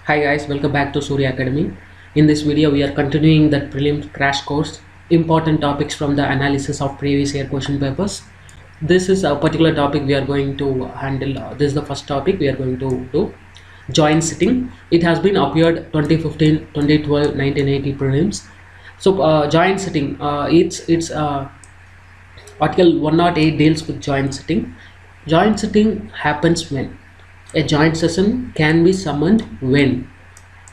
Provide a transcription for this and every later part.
Hi guys, welcome back to Surya Academy. In this video, we are continuing the prelims crash course, important topics from the analysis of previous year question papers. This is a particular topic we are going to handle. This is the first topic we are going to do. Joint sitting. It has been appeared 2015, 2012, 1980 prelims. So joint sitting, it's article 108 deals with joint sitting. Joint sitting happens when a joint session can be summoned when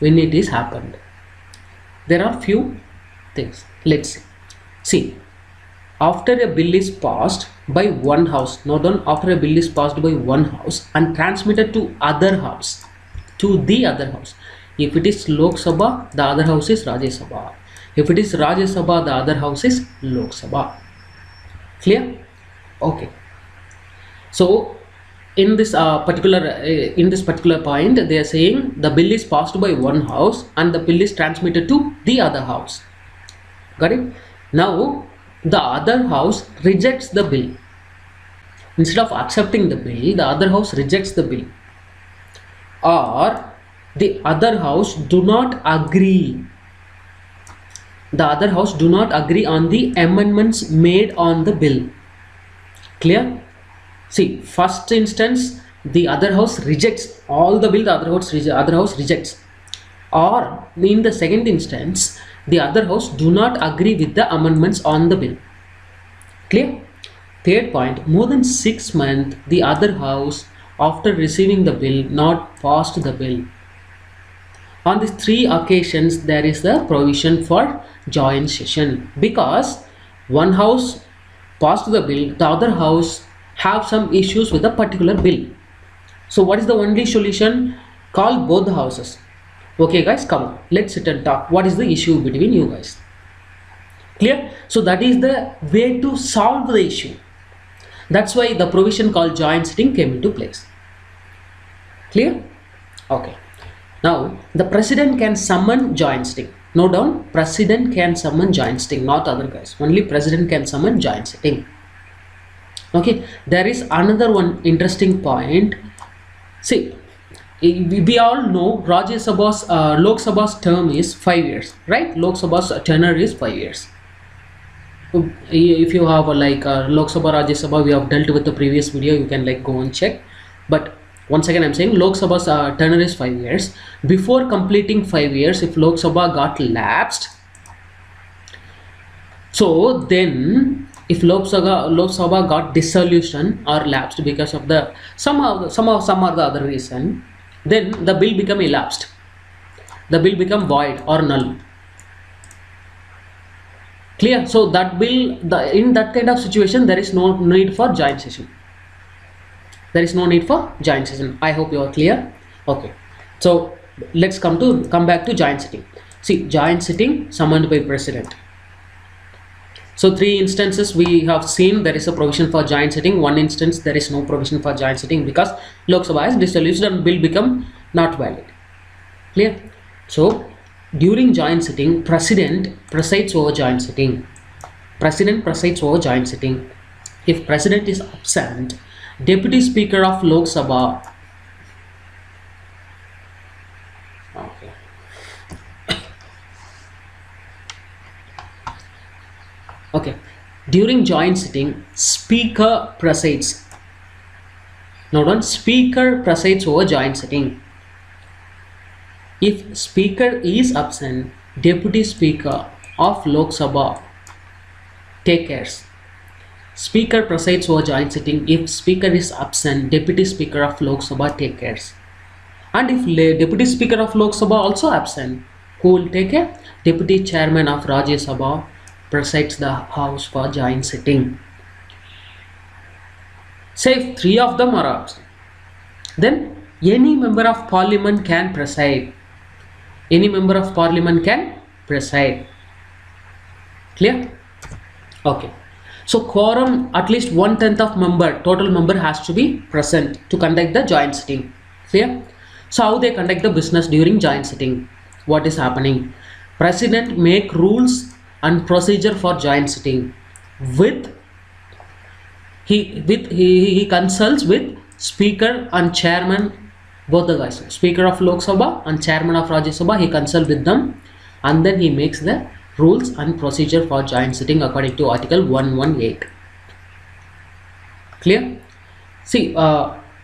it is happened. There are few things. Let's see. After a bill is passed by one house, note down, after a bill is passed by one house and transmitted to the other house. If it is Lok Sabha, the other house is Rajya Sabha. If it is Rajya Sabha, the other house is Lok Sabha. Clear? Okay. So in this particular point, they are saying the bill is passed by one house and the bill is transmitted to the other house. Got it? Now the other house rejects the bill. Instead of accepting the bill, the other house rejects the bill, or the other house do not agree. The other house do not agree on the amendments made on the bill. Clear? See, first instance, the other house rejects all the bill, the other house rejects. Or in the second instance, the other house do not agree with the amendments on the bill. Clear? Third point, more than 6 months, the other house, after receiving the bill, not passed the bill. On these three occasions, there is the provision for joint session, because one house passed the bill, the other house have some issues with a particular bill. So what is the only solution? Call both the houses. Okay guys, come on, let's sit and talk. What is the issue between you guys? Clear? So that is the way to solve the issue. That's why the provision called joint sitting came into place. Clear? Okay. Now the president can summon joint sitting. Note down, president can summon joint sitting, not other guys. Only president can summon joint sitting. Okay, there is another one interesting point. See, we all know Rajya Sabha's Lok Sabha's term is 5 years, right? Lok Sabha's tenure is 5 years. If you have Lok Sabha, Rajya Sabha, we have dealt with the previous video, you can go and check. But once again, I'm saying Lok Sabha's tenure is 5 years. Before completing 5 years, if Lok Sabha got lapsed, so then if Lok Sabha got dissolution or lapsed because of the some or the other reason, then the bill become elapsed. The bill become void or null. Clear? So that bill, in that kind of situation, there is no need for joint session. There is no need for joint session. I hope you are clear. Okay. So let's come back to joint sitting. See, joint sitting summoned by president. So 3 instances we have seen there is a provision for joint sitting. 1 instance there is no provision for joint sitting because Lok Sabha is dissolution and bill become not valid. Clear? So during joint sitting, president presides over joint sitting. President presides over joint sitting. If president is absent, deputy speaker of Lok Sabha. Okay. Okay, during joint sitting, speaker presides. Now done, speaker presides over joint sitting. If speaker is absent, deputy speaker of Lok Sabha take cares. Speaker presides over joint sitting. If speaker is absent, deputy speaker of Lok Sabha take cares. And if deputy speaker of Lok Sabha also absent, who will take care? Deputy chairman of Rajya Sabha presides the house for joint sitting. Say if 3 of them are absent, then any member of parliament can preside. Any member of parliament can preside. Clear? Okay. So quorum, at least 1/10 of total member has to be present to conduct the joint sitting. Clear? So how they conduct the business during joint sitting? What is happening? President make rules and procedure for joint sitting. He consults with speaker and chairman both the guys, Speaker of Lok Sabha and Chairman of Rajya Sabha, he consults with them, and then he makes the rules and procedure for joint sitting according to Article 118. Clear? See,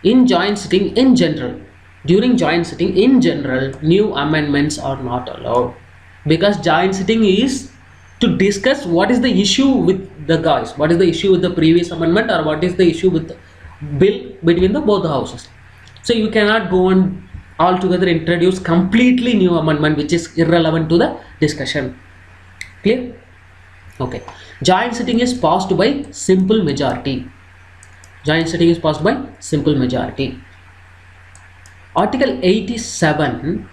in joint sitting in general, during joint sitting in general, new amendments are not allowed, because joint sitting is to discuss what is the issue with the guys, what is the issue with the previous amendment, or what is the issue with the bill between the both the houses. So you cannot go and altogether introduce completely new amendment which is irrelevant to the discussion. Clear? Okay. Joint sitting is passed by simple majority. Joint sitting is passed by simple majority. Article 87.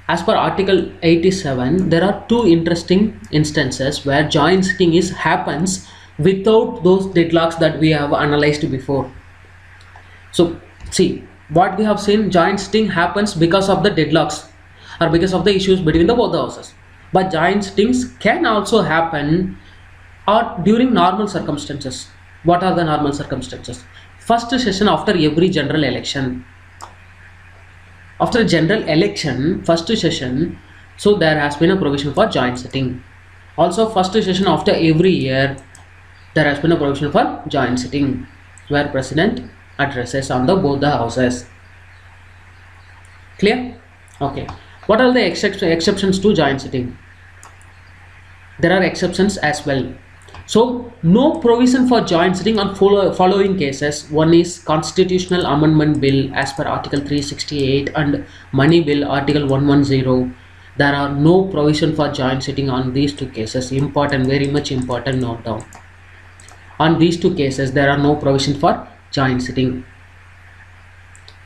As per Article 87, there are two interesting instances where joint sitting happens without those deadlocks that we have analyzed before. So see, what we have seen, joint sitting happens because of the deadlocks or because of the issues between the both the houses. But joint sittings can also happen or during normal circumstances. What are the normal circumstances? First session after every general election. After a general election, first session, so there has been a provision for joint sitting. Also, first session after every year, there has been a provision for joint sitting, where President addresses on the both the houses. Clear? Okay. What are the exceptions to joint sitting? There are exceptions as well. So, no provision for joint sitting on following cases. One is Constitutional Amendment Bill as per Article 368 and Money Bill Article 110. There are no provision for joint sitting on these two cases. Important, very much important, note down. On these two cases, there are no provision for joint sitting.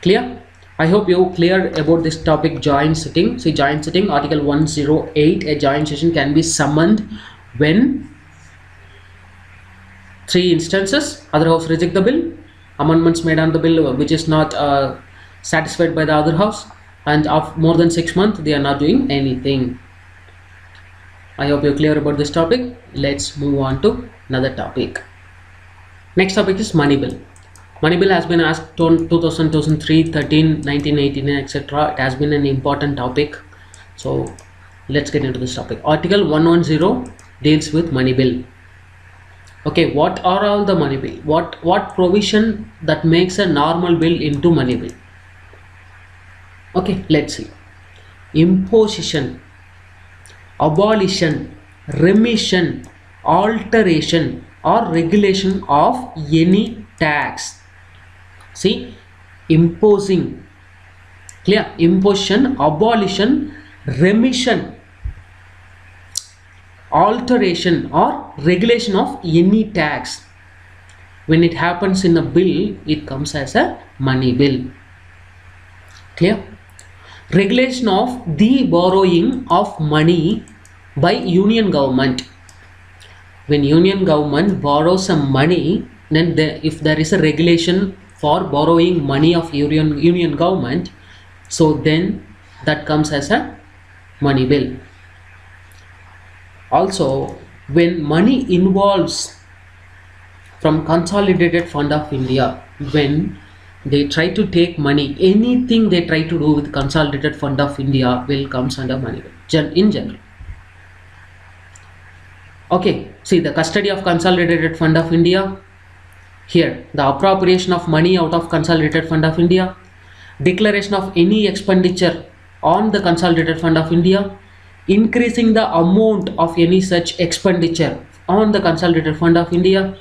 Clear? I hope you clear about this topic, joint sitting. See, joint sitting, Article 108, a joint session can be summoned when three instances: other house reject the bill, amendments made on the bill which is not satisfied by the other house, and of more than 6 months they are not doing anything. I hope you're clear about this topic. Let's move on to another topic. Next topic is money bill. Money bill has been asked 2000, 2003, 13, 1989, etc. It has been an important topic. So let's get into this topic. Article 110 deals with money bill. Okay, what are all the money bill? What provision that makes a normal bill into money bill? Okay, let's see. Imposition, abolition, remission, alteration or regulation of any tax. See, imposing, clear? Imposition, abolition, remission, alteration or regulation of any tax. When it happens in a bill, it comes as a money bill. Clear? Regulation of the borrowing of money by union government. When union government borrows some money, then if there is a regulation for borrowing money of union government, so then that comes as a money bill. Also, when money involves from Consolidated Fund of India, when they try to take money, anything they try to do with Consolidated Fund of India will comes under money bill in general. Okay, see the custody of Consolidated Fund of India. Here, the appropriation of money out of Consolidated Fund of India, declaration of any expenditure on the Consolidated Fund of India, increasing the amount of any such expenditure on the Consolidated Fund of India,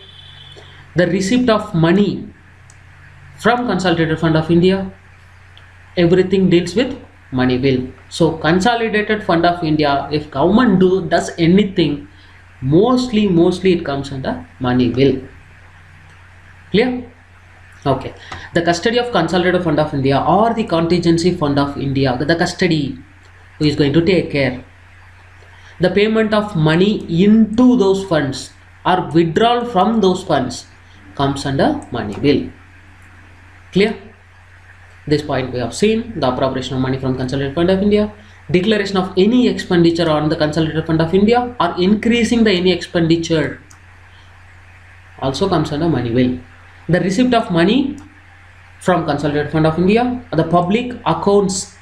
the receipt of money from Consolidated Fund of India, everything deals with money bill. So Consolidated Fund of India, if government does anything, mostly it comes under money bill. Clear? Okay. The custody of Consolidated Fund of India or the Contingency Fund of India, the custody who is going to take care. The payment of money into those funds or withdrawal from those funds comes under money bill. Clear? This point we have seen. The appropriation of money from Consolidated Fund of India, declaration of any expenditure on the Consolidated Fund of India or increasing the any expenditure also comes under money bill. The receipt of money from Consolidated Fund of India, the public accounts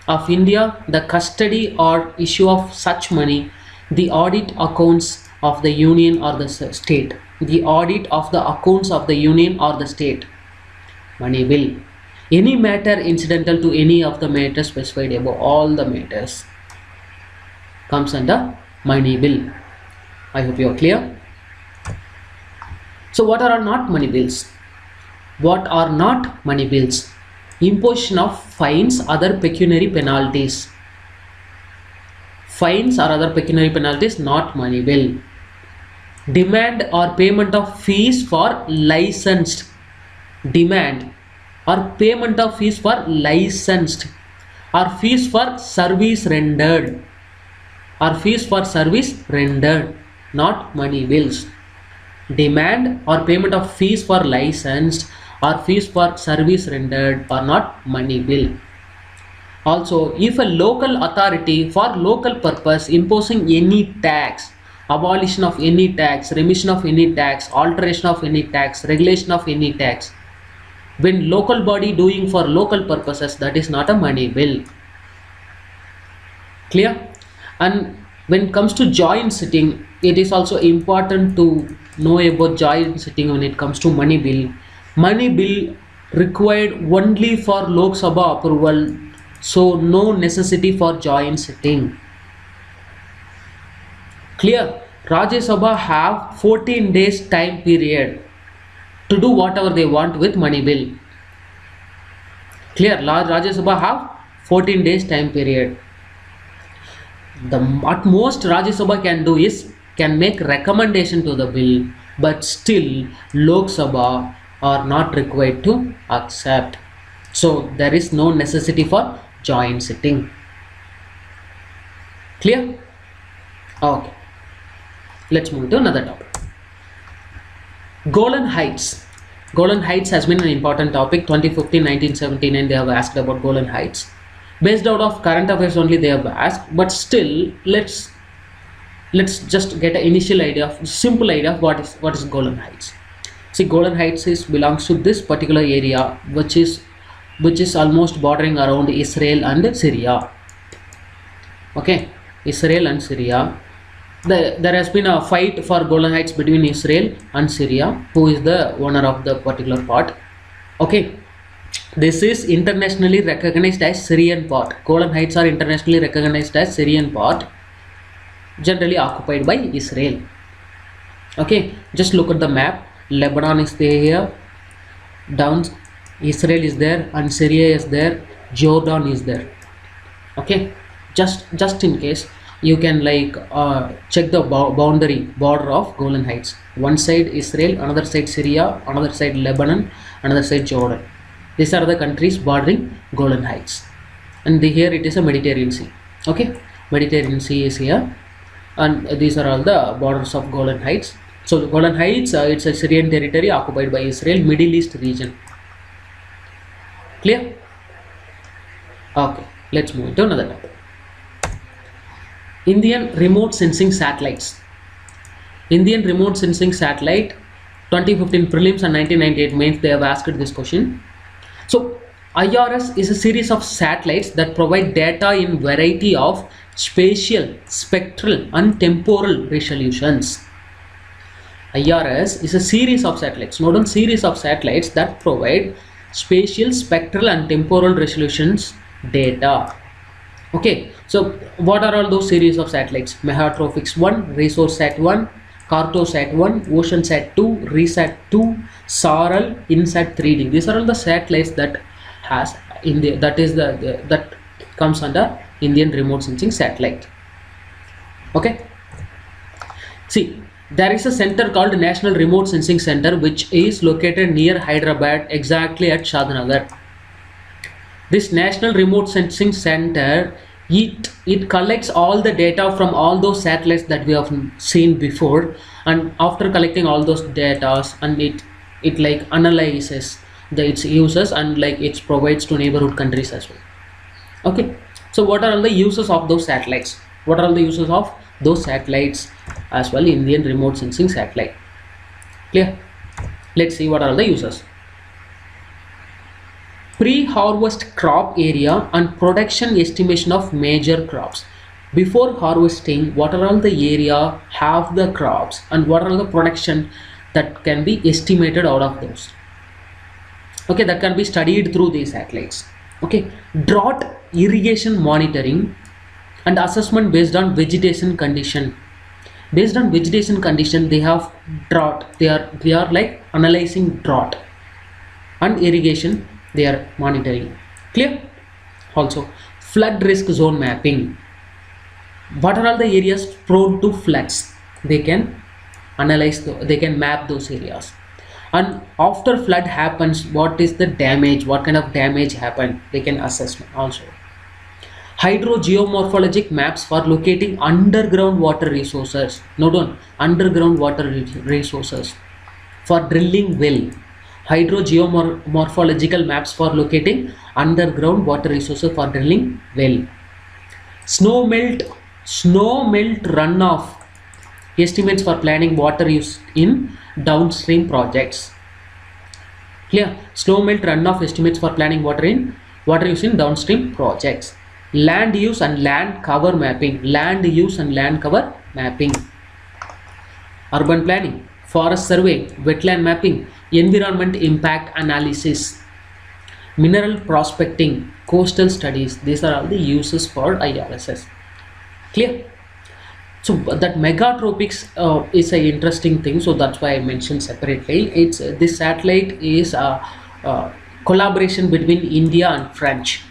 of India, the custody or issue of such money, the audit accounts of the union or the state, the audit of the accounts of the union or the state. Money bill. Any matter incidental to any of the matters specified above, all the matters comes under money bill. I hope you are clear. So what are not money bills? What are not money bills? Imposition of fines, other pecuniary penalties. Fines or other pecuniary penalties, not money bill. Demand or payment of fees for licensed. Demand or payment of fees for licensed, or fees for service rendered, or fees for service rendered, not money bills. Demand or payment of fees for licensed or fees for service rendered are not money bill. Also, if a local authority for local purpose imposing any tax, abolition of any tax, remission of any tax, alteration of any tax, regulation of any tax, when local body doing for local purposes, that is not a money bill. Clear? And when it comes to joint sitting, it is also important to know about joint sitting when it comes to money bill. Money bill required only for Lok Sabha approval, so no necessity for joint sitting. Clear? Rajya Sabha have 14 days time period to do whatever they want with money bill. Clear? Rajya Sabha have 14 days time period. The at most Rajya Sabha can do is can make recommendation to the bill, but still Lok Sabha are not required to accept. So there is no necessity for joint sitting. Clear? Okay. Let's move to another topic. Golan Heights. Golan Heights has been an important topic. 2015-1979 they have asked about Golan Heights. Based out of current affairs only they have asked, but still let's just get an initial idea, simple idea of what is Golan Heights. See, Golan Heights belongs to this particular area which is almost bordering around Israel and Syria. Okay, Israel and Syria. There has been a fight for Golan Heights between Israel and Syria, who is the owner of the particular part. Okay, this is internationally recognized as Syrian part. Golan Heights are internationally recognized as Syrian part, generally occupied by Israel. Okay, just look at the map. Lebanon is there here, down Israel is there, and Syria is there, Jordan is there. Okay, just in case, you can check the border of Golan Heights. One side Israel, another side Syria, another side Lebanon, another side Jordan. These are the countries bordering Golan Heights, and here it is a Mediterranean Sea. Okay, Mediterranean Sea is here, and these are all the borders of Golan Heights. So Golan Heights, it's a Syrian territory occupied by Israel, Middle East region. Clear? Okay, let's move to another topic. Indian remote sensing satellites. Indian remote sensing satellite, 2015 prelims and 1998 mains, they have asked this question. So IRS is a series of satellites that provide data in variety of spatial, spectral and temporal resolutions. IRS is a series of satellites, not a series of satellites that provide spatial, spectral and temporal resolutions data. Okay, so what are all those series of satellites? Mehatrophics 1, Resource-Sat 1, Cartosat 1, Oceansat 2, Resat 2, Saral, INSAT 3D. These are all the satellites that has India, that comes under Indian remote sensing satellite. Okay, see, there is a center called National Remote Sensing Center which is located near Hyderabad, exactly at Shadnagar. This National Remote Sensing Center, it collects all the data from all those satellites that we have seen before, and after collecting all those data, and it like analyzes its uses and it provides to neighborhood countries as well. Okay, so what are all the uses of those satellites? What are all the uses of those satellites as well? Indian remote sensing satellite. Clear? Let's see what are the uses. pre-harvest crop area and production estimation of major crops. Before harvesting, what are all the area have the crops and what are the production that can be estimated out of those. Okay, that can be studied through these satellites. Okay, drought irrigation monitoring and assessment based on vegetation condition. Based on vegetation condition, they have drought. They are like analyzing drought, and irrigation they are monitoring. Clear? Also, flood risk zone mapping. What are all the areas prone to floods? They can analyze. They can map those areas. And after flood happens, what is the damage? What kind of damage happened? They can assess also. Hydrogeomorphologic maps for locating underground water resources. Note on underground water resources for drilling well. Hydrogeomorphological maps for locating underground water resources for drilling well. Snow melt runoff estimates for planning water use in downstream projects. Clear? Snow melt runoff estimates for planning water use in downstream projects. Land use and land cover mapping. Land use and land cover mapping. Urban planning, forest survey, wetland mapping, environment impact analysis, mineral prospecting, coastal studies. These are all the uses for IRSS. Clear? So that megatropics is an interesting thing, so that's why I mentioned separately. This satellite is a collaboration between India and French.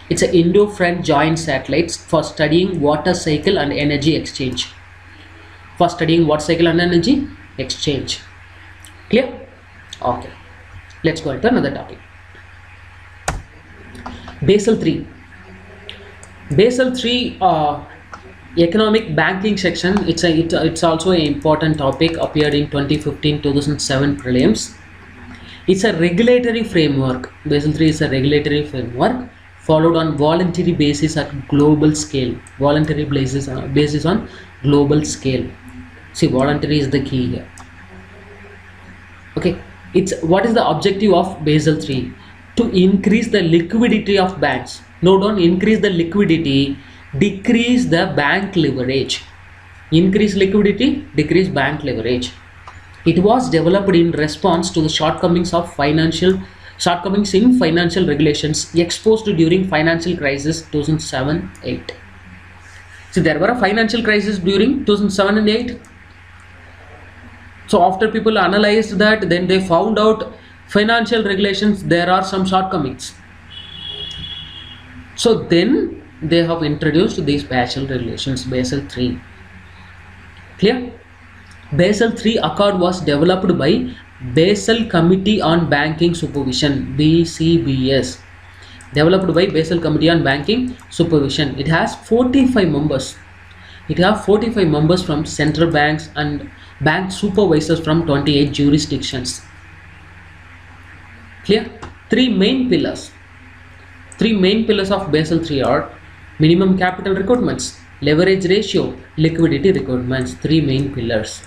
It's an Indo-French joint satellites for studying water cycle and energy exchange. Clear? Okay. Let's go into another topic. Basel III. Basel III economic banking section. It's also an important topic, appeared in 2015-2007 prelims. It's a regulatory framework. Basel III is a regulatory framework followed on voluntary basis at global scale. Voluntary basis on global scale. See, voluntary is the key here. Okay, what is the objective of Basel III? To increase the liquidity of banks. Note on increase the liquidity, decrease the bank leverage. Increase liquidity, decrease bank leverage. It was developed in response to the shortcomings in financial regulations exposed during financial crisis 2007-8. So there were a financial crisis during 2007 and 8. So after people analyzed that, then they found out financial regulations, there are some shortcomings. So then they have introduced these Basel regulations, Basel III. Clear? Basel III Accord was developed by Basel Committee on Banking Supervision, BCBS. Developed by Basel Committee on Banking Supervision. It has 45 members. It has 45 members from central banks and bank supervisors from 28 jurisdictions. Clear? Three main pillars of Basel III are minimum capital requirements, leverage ratio, liquidity requirements. Three main pillars.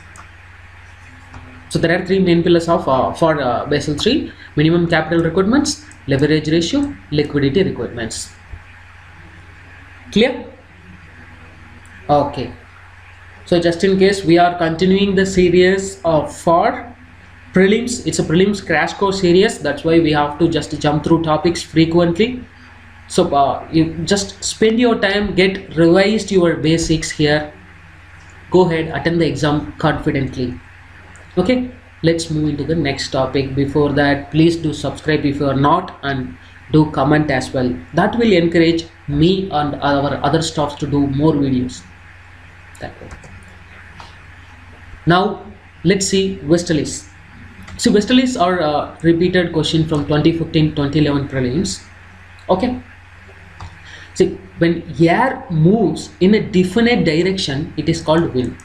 So there are three main pillars of for Basel III: minimum capital requirements, leverage ratio, liquidity requirements. Clear? Okay. So just in case, we are continuing the series for prelims. It's a prelims crash course series. That's why we have to just jump through topics frequently. So you just spend your time, get revised your basics here. Go ahead, attend the exam confidently. Okay, let's move into the next topic. Before that, please do subscribe if you are not, and do comment as well. That will encourage me and our other staffs to do more videos. That way. Now let's see Westerlies. So Westerlies are a repeated question from 2015-2011 prelims. Okay. See, when air moves in a definite direction, it is called wind.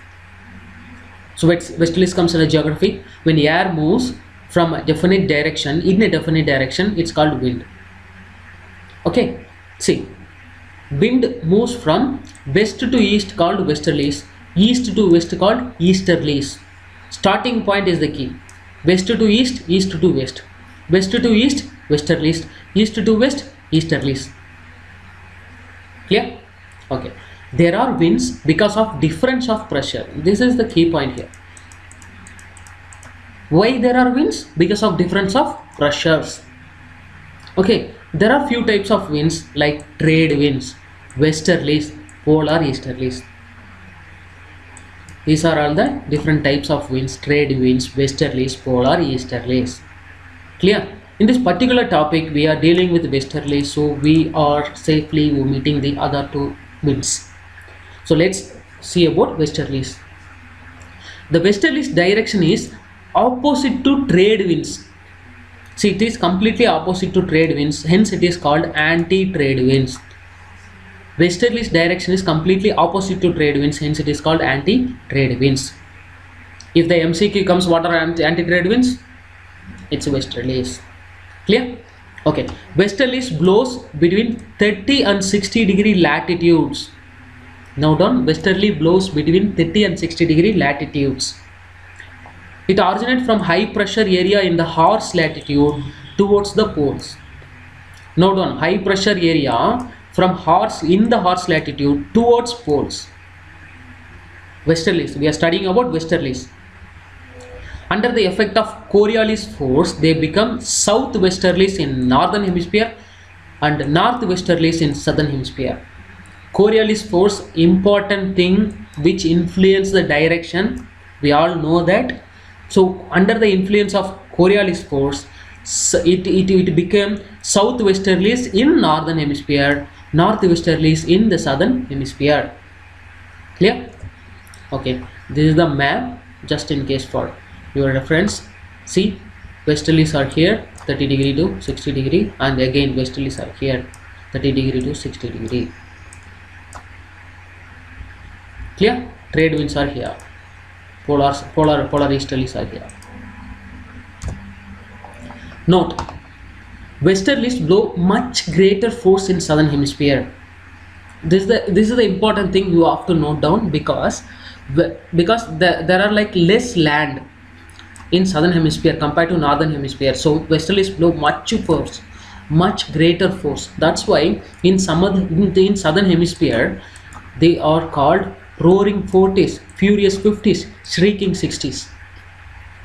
So Westerlies comes in a geography. When air moves from a definite direction, it's called wind. Okay. See, wind moves from west to east called westerlies, east to west called easterlies. Starting point is the key. West to east, east to west. West to east, westerlies. East to west, easterlies. Clear? Okay. There are winds because of difference of pressure. This is the key point here. Why there are winds? Because of difference of pressures. Okay. There are few types of winds like trade winds, westerlies, polar easterlies. These are all the different types of winds: trade winds, westerlies, polar easterlies. Clear? In this particular topic, we are dealing with westerlies, so we are safely omitting the other two winds. So let's see about westerlies. The westerlies direction is opposite to trade winds. See, it is completely opposite to trade winds, hence it is called anti-trade winds. Westerlies direction is completely opposite to trade winds, hence it is called anti-trade winds. If the MCQ comes, what are anti-trade winds? It's westerlies. Clear? Okay. Westerlies blows between 30 and 60 degree latitudes. Now down, westerly blows between 30 and 60 degree latitudes. It originates from high pressure area in the horse latitude towards the poles. Now down, high pressure area from in the horse latitude towards poles. Westerlies. We are studying about westerlies. Under the effect of Coriolis force, they become southwesterlies in northern hemisphere and northwesterlies in southern hemisphere. Coriolis force, important thing which influence the direction. We all know that. So under the influence of Coriolis force, it became southwesterlies in northern hemisphere, northwesterlies in the southern hemisphere. Clear? Okay, this is the map, just in case for your reference. See, westerlies are here 30 degree to 60 degree, and again westerlies are here 30 degree to 60 degree. Clear? Trade winds are here, polar easterlies are here. Note, westerlies blow much greater force in southern hemisphere. This is the important thing you have to note down, because there are like less land in southern hemisphere compared to northern hemisphere, so westerlies blow much greater force. That's why in southern hemisphere they are called roaring 40s, furious 50s, shrieking 60s,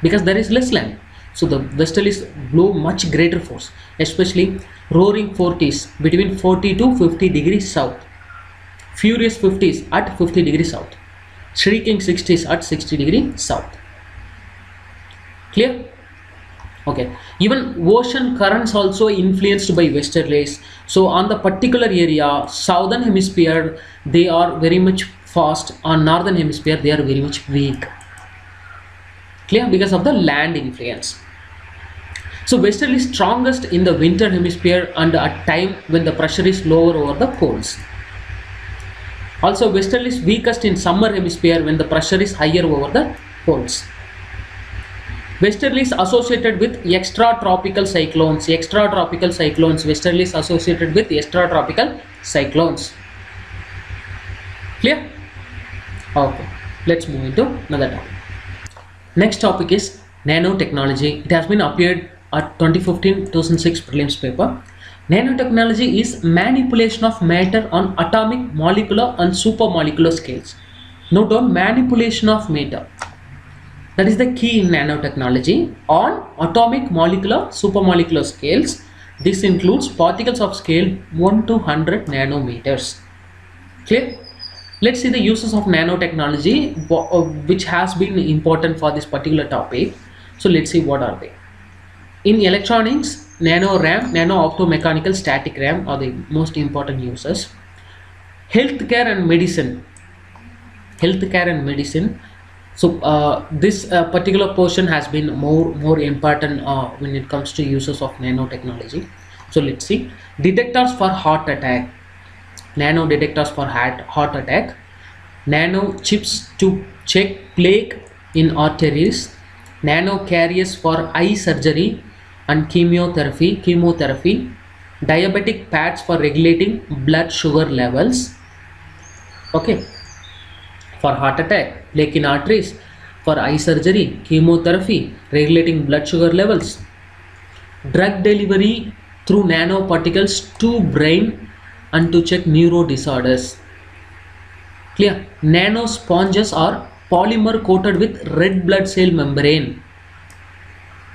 because there is less land. So the westerlies blow much greater force, especially roaring 40s between 40 to 50 degrees south, furious 50s at 50 degrees south, shrieking 60s at 60 degrees south. Clear? Okay. Even ocean currents also influenced by westerlies. So on the particular area, southern hemisphere they are very much fast, on northern hemisphere they are very much weak. Clear? Because of the land influence. So westerlies strongest in the winter hemisphere and at time when the pressure is lower over the poles. Also westerlies weakest in summer hemisphere when the pressure is higher over the poles. Westerlies associated with extratropical cyclones. Westerlies associated with extratropical cyclones. Clear? Okay, let's move into another topic. Next topic is nanotechnology. It has been appeared at 2015-2006 prelims paper. Nanotechnology is manipulation of matter on atomic, molecular and supramolecular scales. Note down, manipulation of matter. That is the key in nanotechnology on atomic, molecular, supramolecular scales. This includes particles of scale 1 to 100 nanometers. Clear? Let's see the uses of nanotechnology, which has been important for this particular topic. So let's see what are they. In electronics, nano RAM, nano optomechanical static RAM are the most important uses. Healthcare and medicine. So this particular portion has been more important when it comes to uses of nanotechnology. So let's see. Detectors for heart attack. Nano detectors for heart attack. Nano chips to check plaque in arteries. Nano carriers for eye surgery and chemotherapy. Diabetic pads for regulating blood sugar levels. Okay. For heart attack, plaque in arteries, for eye surgery, chemotherapy, regulating blood sugar levels. drug delivery through nanoparticles to brain and to check neuro disorders. Clear? Nanosponges are polymer coated with red blood cell membrane.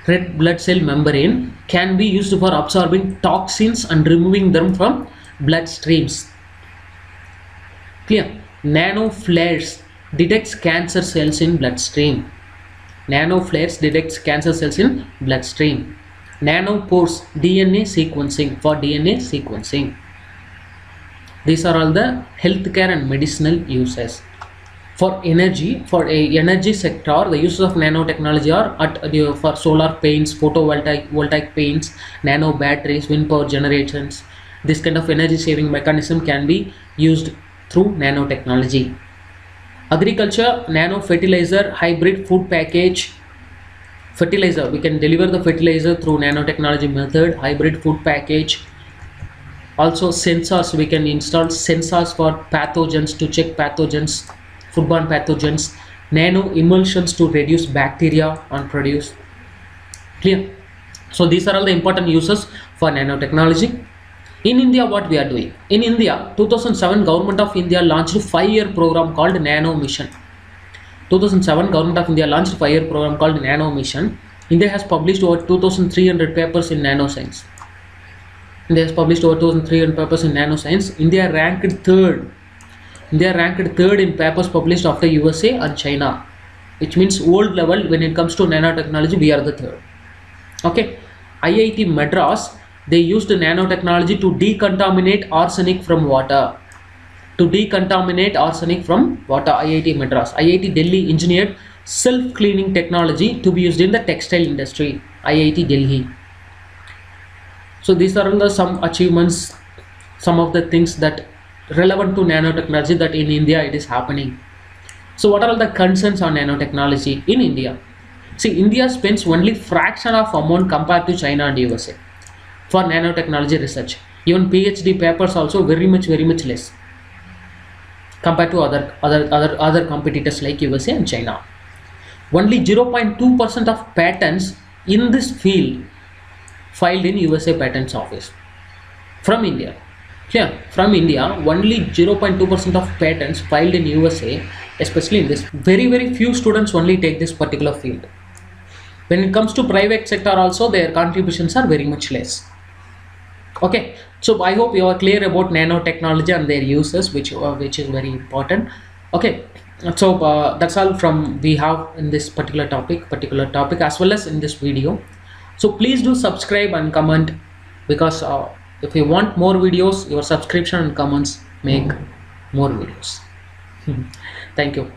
Red blood cell membrane can be used for absorbing toxins and removing them from blood streams. Clear? Nanoflares detects cancer cells in bloodstream. Nanoflares detects cancer cells in bloodstream. Nanopores DNA sequencing for DNA sequencing. These are all the healthcare and medicinal uses. For energy, for a energy sector, the uses of nanotechnology are for solar paints, photovoltaic paints, nano batteries, wind power generations. This kind of energy saving mechanism can be used through nanotechnology. Agriculture, nano fertilizer, hybrid food package. Fertilizer, we can deliver the fertilizer through nanotechnology method, hybrid food package. Also sensors, we can install sensors for pathogens to check pathogens, foodborne pathogens, nano emulsions to reduce bacteria and produce. Clear? So these are all the important uses for nanotechnology. In India, what we are doing? In India, 2007 Government of India launched a 5-year program called Nano Mission. 2007 Government of India launched a 5-year program called Nano Mission. India has published over 2,300 papers in nanoscience. India has published over 2,300 papers in nanoscience. India ranked third. India ranked third in papers published after USA and China, which means world level when it comes to nanotechnology, we are the third. Okay, IIT Madras, they used nanotechnology to decontaminate arsenic from water. To decontaminate arsenic from water, IIT Madras. IIT Delhi engineered self-cleaning technology to be used in the textile industry. IIT Delhi. So these are some achievements, some of the things that relevant to nanotechnology that in India it is happening. So what are all the concerns on nanotechnology in India? See, India spends only fraction of amount compared to China and USA for nanotechnology research. Even PhD papers also very much less compared to other competitors like USA and China. Only 0.2% of patents in this field filed in USA Patents Office from India. Yeah, from India, only 0.2% of patents filed in USA, especially in this. Very few students only take this particular field. When it comes to private sector also, their contributions are very much less. Okay, so I hope you are clear about nanotechnology and their uses, which is very important. Okay, so that's all from we have in this particular topic as well as in this video. So please do subscribe and comment, because if you want more videos, your subscription and comments make more videos. Thank you.